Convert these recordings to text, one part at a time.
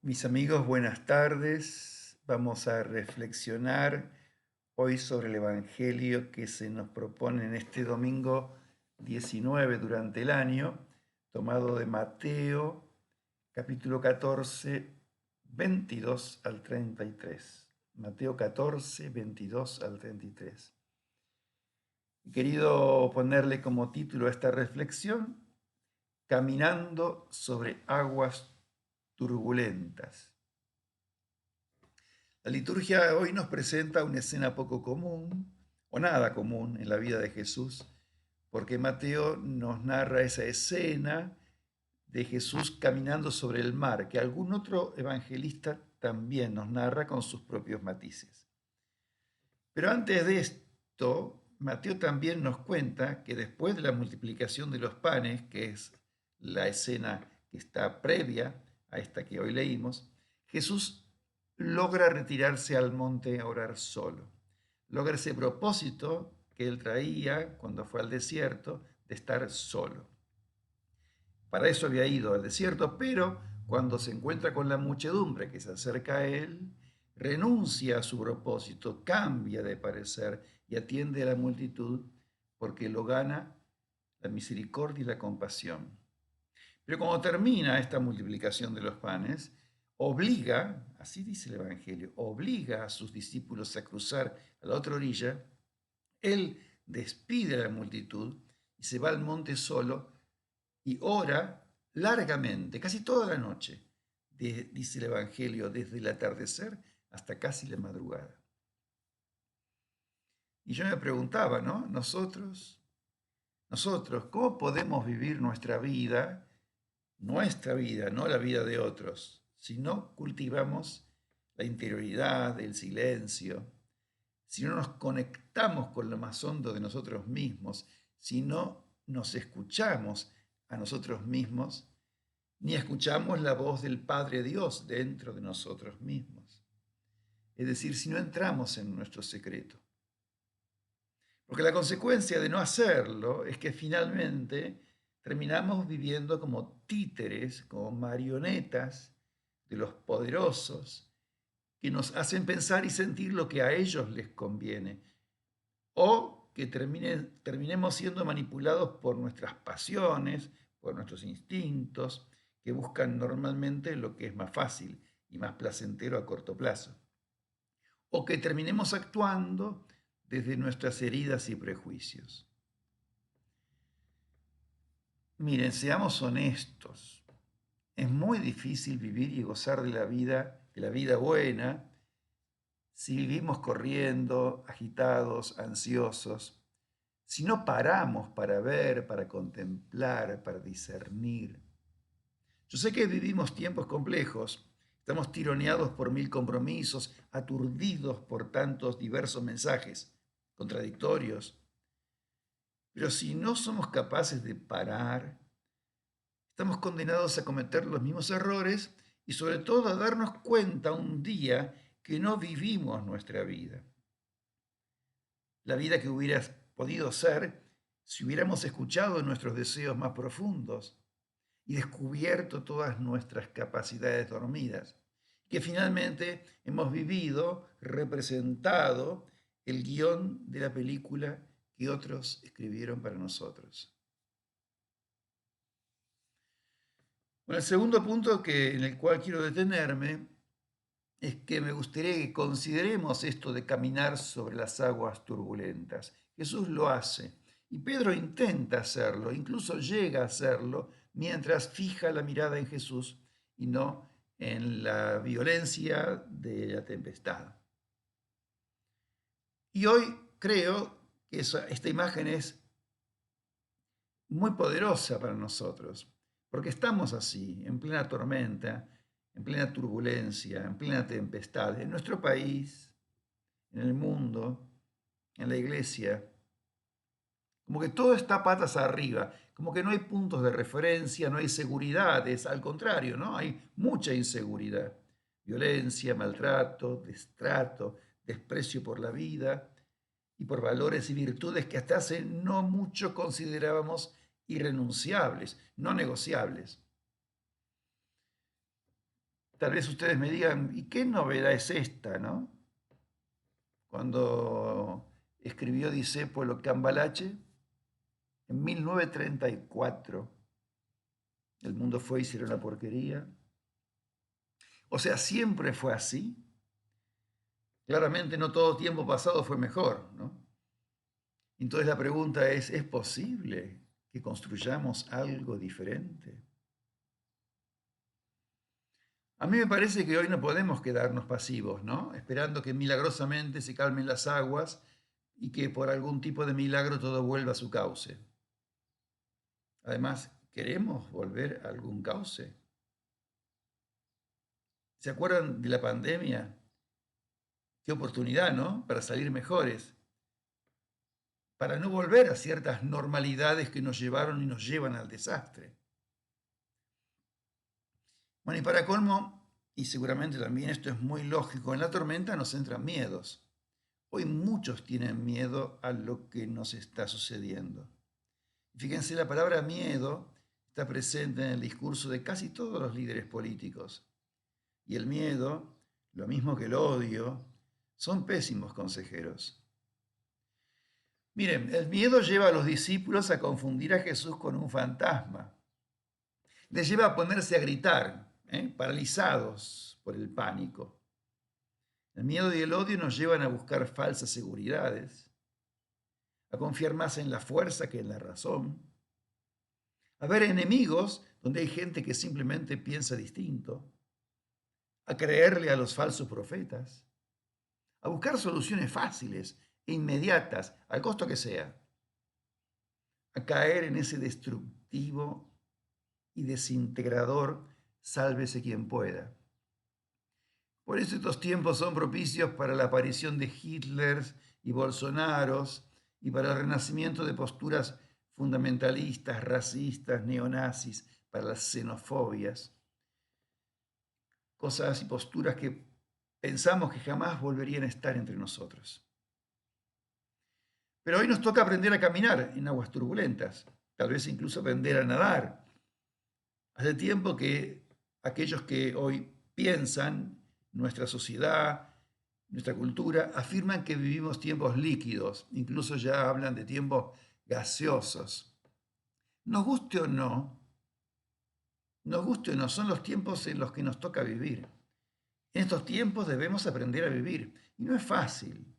Mis amigos, buenas tardes. Vamos a reflexionar hoy sobre el Evangelio que se nos propone en este domingo 19 durante el año, tomado de Mateo, capítulo 14, 22 al 33. Mateo 14, 22 al 33. He querido ponerle como título a esta reflexión, Caminando sobre aguas turbulentas. La liturgia hoy nos presenta una escena poco común, o nada común, en la vida de Jesús, porque Mateo nos narra esa escena de Jesús caminando sobre el mar, que algún otro evangelista también nos narra con sus propios matices. Pero antes de esto, Mateo también nos cuenta que después de la multiplicación de los panes, que es la escena que está previa a esta que hoy leímos, Jesús logra retirarse al monte a orar solo. Logra ese propósito que él traía cuando fue al desierto de estar solo. Para eso había ido al desierto, pero cuando se encuentra con la muchedumbre que se acerca a él, renuncia a su propósito, cambia de parecer y atiende a la multitud porque lo gana la misericordia y la compasión. Pero cuando termina esta multiplicación de los panes, obliga, así dice el Evangelio, obliga a sus discípulos a cruzar a la otra orilla. Él despide a la multitud y se va al monte solo y ora largamente, casi toda la noche, dice el Evangelio, desde el atardecer hasta casi la madrugada. Y yo me preguntaba, ¿no? Nosotros, ¿cómo podemos vivir nuestra vida, no la vida de otros, si no cultivamos la interioridad, el silencio, si no nos conectamos con lo más hondo de nosotros mismos, si no nos escuchamos a nosotros mismos, ni escuchamos la voz del Padre Dios dentro de nosotros mismos? Es decir, si no entramos en nuestro secreto. Porque la consecuencia de no hacerlo es que finalmente terminamos viviendo como títeres, como marionetas de los poderosos, que nos hacen pensar y sentir lo que a ellos les conviene, o que terminemos siendo manipulados por nuestras pasiones, por nuestros instintos, que buscan normalmente lo que es más fácil y más placentero a corto plazo, o que terminemos actuando desde nuestras heridas y prejuicios. Miren, seamos honestos. Es muy difícil vivir y gozar de la vida buena, si vivimos corriendo, agitados, ansiosos, si no paramos para ver, para contemplar, para discernir. Yo sé que vivimos tiempos complejos, estamos tironeados por mil compromisos, aturdidos por tantos diversos mensajes contradictorios, pero si no somos capaces de parar, estamos condenados a cometer los mismos errores y sobre todo a darnos cuenta un día que no vivimos nuestra vida. La vida que hubiera podido ser si hubiéramos escuchado nuestros deseos más profundos y descubierto todas nuestras capacidades dormidas, que finalmente hemos vivido, representado el guión de la película que otros escribieron para nosotros. Bueno, el segundo punto en el cual quiero detenerme es que me gustaría que consideremos esto de caminar sobre las aguas turbulentas. Jesús lo hace y Pedro intenta hacerlo, incluso llega a hacerlo mientras fija la mirada en Jesús y no en la violencia de la tempestad. Y hoy creo que esta imagen es muy poderosa para nosotros, porque estamos así, en plena tormenta, en plena turbulencia, en plena tempestad, en nuestro país, en el mundo, en la iglesia, como que todo está patas arriba, como que no hay puntos de referencia, no hay seguridades, al contrario, ¿no? Hay mucha inseguridad, violencia, maltrato, destrato, desprecio por la vida y por valores y virtudes que hasta hace no mucho considerábamos irrenunciables, no negociables. Tal vez ustedes me digan, ¿y qué novedad es esta, no? Cuando escribió Discépolo Cambalache, en 1934, el mundo fue y hicieron la porquería. O sea, siempre fue así. Claramente no todo tiempo pasado fue mejor, ¿no? Entonces la pregunta ¿es posible que construyamos algo diferente? A mí me parece que hoy no podemos quedarnos pasivos, ¿no? Esperando que milagrosamente se calmen las aguas y que por algún tipo de milagro todo vuelva a su cauce. Además, ¿queremos volver a algún cauce? ¿Se acuerdan de la pandemia? Qué oportunidad, ¿no? Para salir mejores, para no volver a ciertas normalidades que nos llevaron y nos llevan al desastre. Bueno, y para colmo, y seguramente también esto es muy lógico, en la tormenta nos entran miedos. Hoy muchos tienen miedo a lo que nos está sucediendo. Fíjense, la palabra miedo está presente en el discurso de casi todos los líderes políticos. Y el miedo, lo mismo que el odio, son pésimos consejeros. Miren, el miedo lleva a los discípulos a confundir a Jesús con un fantasma. Les lleva a ponerse a gritar, paralizados por el pánico. El miedo y el odio nos llevan a buscar falsas seguridades, a confiar más en la fuerza que en la razón, a ver enemigos donde hay gente que simplemente piensa distinto, a creerle a los falsos profetas, a buscar soluciones fáciles e inmediatas, al costo que sea, a caer en ese destructivo y desintegrador, sálvese quien pueda. Por eso estos tiempos son propicios para la aparición de Hitlers y Bolsonaros y para el renacimiento de posturas fundamentalistas, racistas, neonazis, para las xenofobias, cosas y posturas que pensamos que jamás volverían a estar entre nosotros. Pero hoy nos toca aprender a caminar en aguas turbulentas, tal vez incluso aprender a nadar. Hace tiempo que aquellos que hoy piensan, nuestra sociedad, nuestra cultura, afirman que vivimos tiempos líquidos, incluso ya hablan de tiempos gaseosos. Nos guste o no, son los tiempos en los que nos toca vivir. En estos tiempos debemos aprender a vivir, y no es fácil,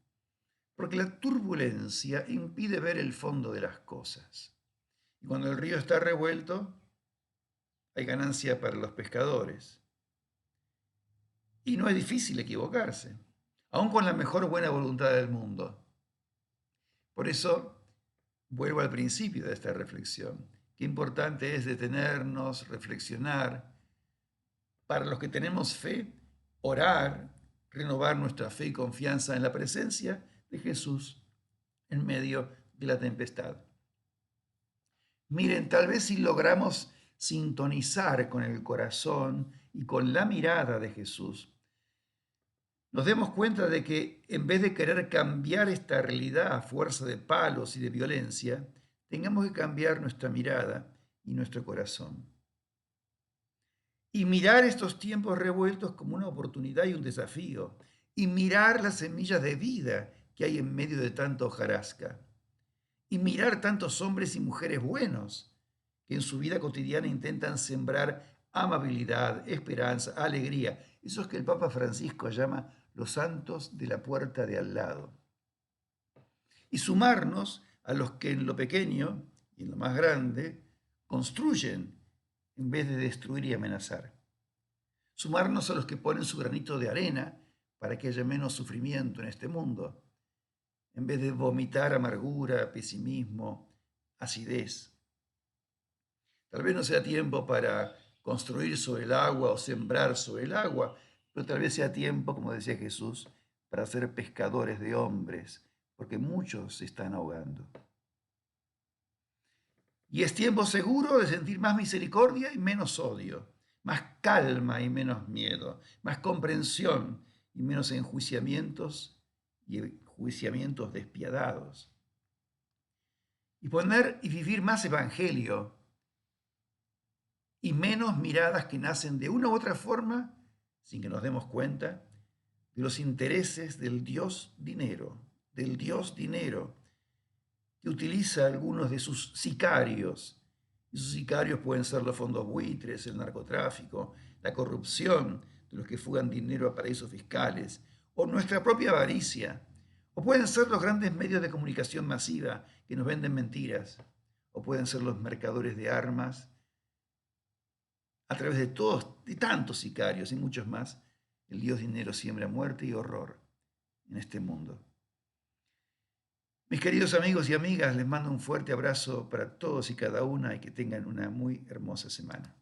porque la turbulencia impide ver el fondo de las cosas. Y cuando el río está revuelto, hay ganancia para los pescadores. Y no es difícil equivocarse, aun con la mejor buena voluntad del mundo. Por eso, vuelvo al principio de esta reflexión. Qué importante es detenernos, reflexionar. Para los que tenemos fe, orar, renovar nuestra fe y confianza en la presencia de Jesús en medio de la tempestad. Miren, tal vez si logramos sintonizar con el corazón y con la mirada de Jesús, nos demos cuenta de que en vez de querer cambiar esta realidad a fuerza de palos y de violencia, tengamos que cambiar nuestra mirada y nuestro corazón. Y mirar estos tiempos revueltos como una oportunidad y un desafío. Y mirar las semillas de vida que hay en medio de tanta hojarasca. Y mirar tantos hombres y mujeres buenos que en su vida cotidiana intentan sembrar amabilidad, esperanza, alegría. Esos que el Papa Francisco llama los santos de la puerta de al lado. Y sumarnos a los que en lo pequeño y en lo más grande construyen en vez de destruir y amenazar. Sumarnos a los que ponen su granito de arena para que haya menos sufrimiento en este mundo, en vez de vomitar amargura, pesimismo, acidez. Tal vez no sea tiempo para construir sobre el agua o sembrar sobre el agua, pero tal vez sea tiempo, como decía Jesús, para ser pescadores de hombres, porque muchos se están ahogando. Y es tiempo seguro de sentir más misericordia y menos odio, más calma y menos miedo, más comprensión y menos enjuiciamientos y enjuiciamientos despiadados. Y poner y vivir más evangelio y menos miradas que nacen de una u otra forma sin que nos demos cuenta, de los intereses del Dios dinero, que utiliza a algunos de sus sicarios. Y sus sicarios pueden ser los fondos buitres, el narcotráfico, la corrupción de los que fugan dinero a paraísos fiscales, o nuestra propia avaricia, o pueden ser los grandes medios de comunicación masiva que nos venden mentiras, o pueden ser los mercadores de armas, a través de tantos sicarios y muchos más. El Dios dinero siembra muerte y horror en este mundo. Mis queridos amigos y amigas, les mando un fuerte abrazo para todos y cada una y que tengan una muy hermosa semana.